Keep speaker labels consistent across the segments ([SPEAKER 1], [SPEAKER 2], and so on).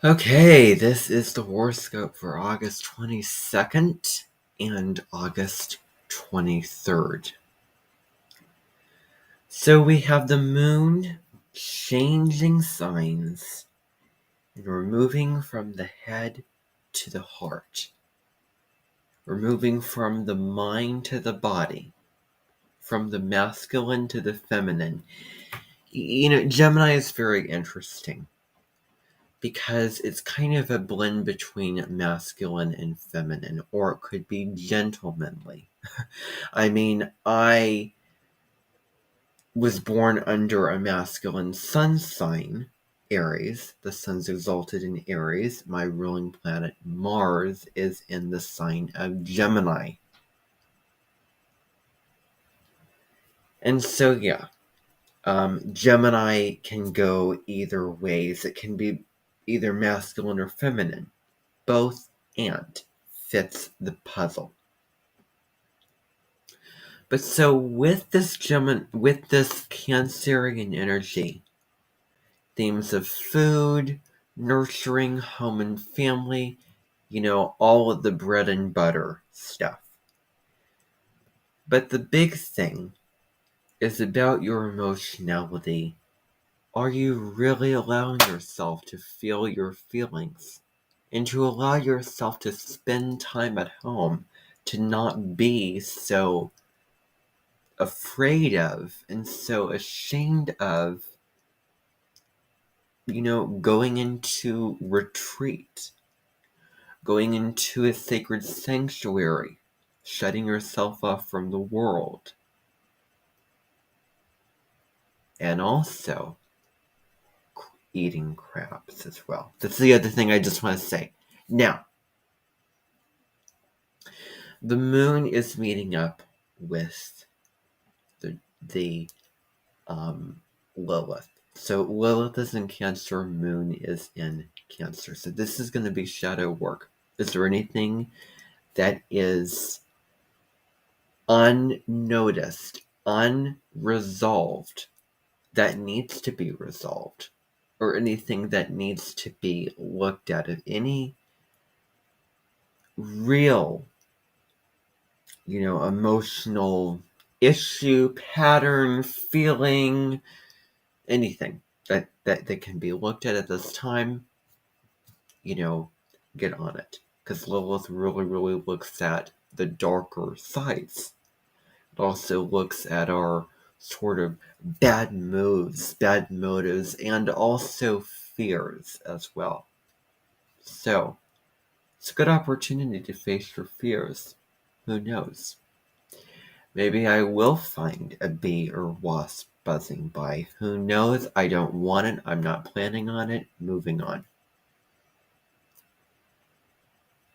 [SPEAKER 1] Okay, this is the horoscope for August 22nd and August 23rd. So we have the moon changing signs, and we're moving from the head to the heart. We're moving from the mind to the body, from the masculine to the feminine. Gemini is very interesting because it's kind of a blend between masculine and feminine, or it could be gentlemanly. I was born under a masculine sun sign, Aries. The sun's exalted in Aries. My ruling planet, Mars, is in the sign of Gemini. And so, Gemini can go either ways. It can be either masculine or feminine. Both and fits the puzzle. But so with this Cancerian energy, themes of food, nurturing, home and family, all of the bread and butter stuff. But the big thing is about your emotionality. Are you really allowing yourself to feel your feelings? And to allow yourself to spend time at home, to not be so afraid of and so ashamed of, going into retreat, going into a sacred sanctuary, shutting yourself off from the world. And also eating crabs as well. That's the other thing I just want to say. Now, the moon is meeting up with the Lilith. So Lilith is in Cancer, Moon is in Cancer. So this is going to be shadow work. Is there anything that is unnoticed, unresolved, that needs to be resolved? Or anything that needs to be looked at? If any real, emotional issue, pattern, feeling, anything that can be looked at this time, get on it. Because Lilith really, really looks at the darker sides. It also looks at our sort of bad moves, bad motives, and also fears as well. So, it's a good opportunity to face your fears. Who knows? Maybe I will find a bee or wasp buzzing by. Who knows? I don't want it. I'm not planning on it. Moving on.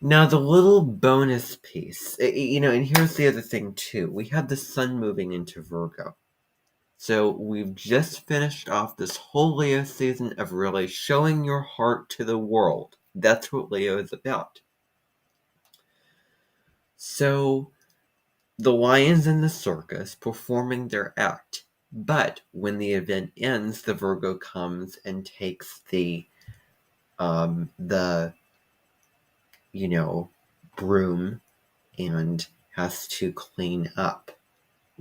[SPEAKER 1] Now, the little bonus piece, and here's the other thing too. We have the sun moving into Virgo. So we've just finished off this whole Leo season of really showing your heart to the world. That's what Leo is about. So the lion's in the circus performing their act. But when the event ends, the Virgo comes and takes the broom and has to clean up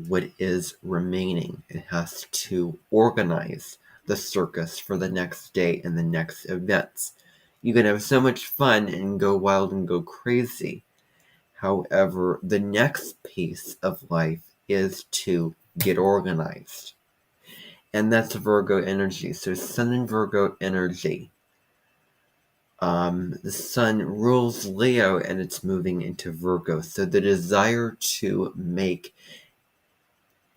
[SPEAKER 1] what is remaining. It has to organize the circus for the next day and the next events. You can have so much fun and go wild and go crazy. However, the next piece of life is to get organized. And that's Virgo energy. So Sun and Virgo energy. The Sun rules Leo and it's moving into Virgo. So the desire to make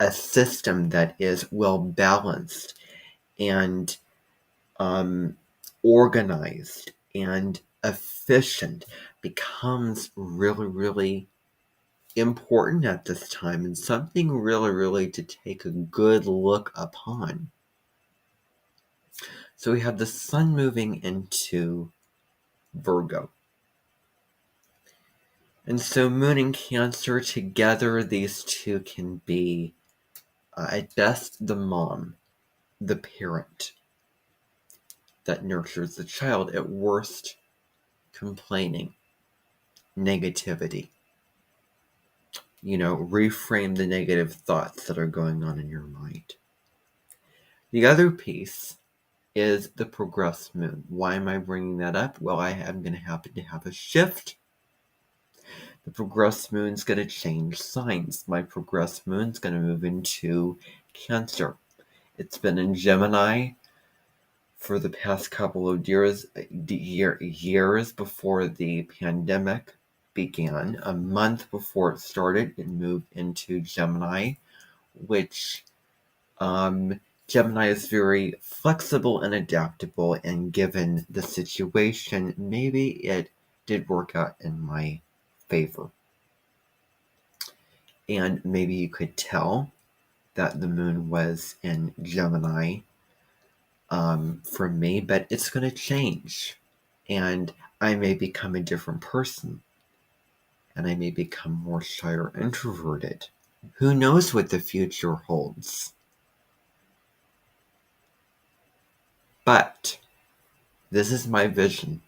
[SPEAKER 1] a system that is well balanced and organized and efficient becomes really, really important at this time, and something really, really to take a good look upon. So we have the sun moving into Virgo. And so Moon and Cancer together, these two can be, at best, the mom, the parent. that nurtures the child. At worst, complaining, negativity. Reframe the negative thoughts that are going on in your mind. The other piece is the progressed moon. Why am I bringing that up? Well, I am going to happen to have a shift. The progressed moon's going to change signs. My progressed moon's going to move into Cancer. It's been in Gemini for the past couple of years before the pandemic began. A month before it started, it moved into Gemini, which Gemini is very flexible and adaptable, and given the situation, maybe it did work out in my favor. And maybe you could tell that the moon was in Gemini for me, but it's going to change. And I may become a different person. And I may become more shy or introverted. Who knows what the future holds? But this is my vision.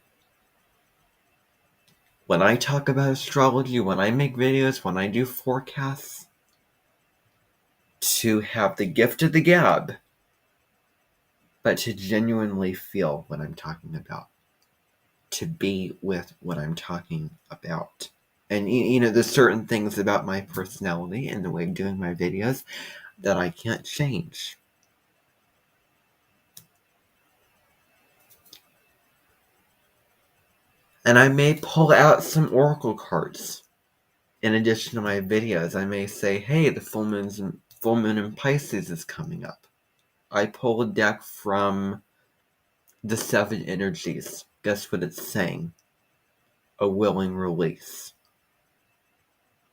[SPEAKER 1] When I talk about astrology, when I make videos, when I do forecasts, to have the gift of the gab, but to genuinely feel what I'm talking about. To be with what I'm talking about. And there's certain things about my personality and the way of doing my videos that I can't change. And I may pull out some oracle cards in addition to my videos. I may say, hey, the full moon in Pisces is coming up. I pull a deck from the 7 energies. Guess what it's saying? A willing release.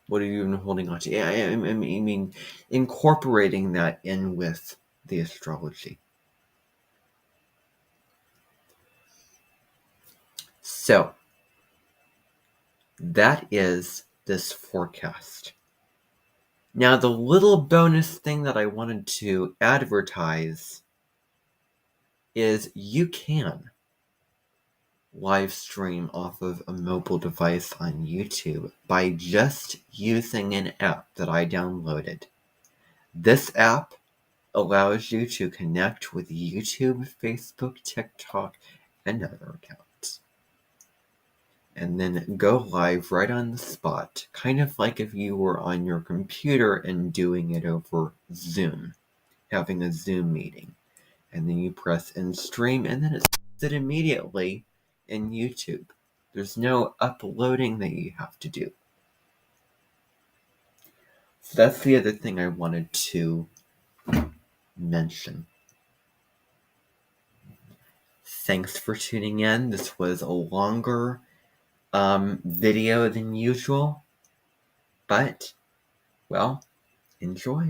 [SPEAKER 1] What are you even holding on to? I mean, incorporating that in with the astrology. So, that is this forecast. Now, the little bonus thing that I wanted to advertise is you can live stream off of a mobile device on YouTube by just using an app that I downloaded. This app allows you to connect with YouTube, Facebook, TikTok, and other accounts. And then go live right on the spot, kind of like if you were on your computer and doing it over Zoom, having a Zoom meeting. And then you press end stream, and then it starts it immediately in YouTube. There's no uploading that you have to do. So that's the other thing I wanted to mention. Thanks for tuning in. This was a longer video than usual, but, well, enjoy.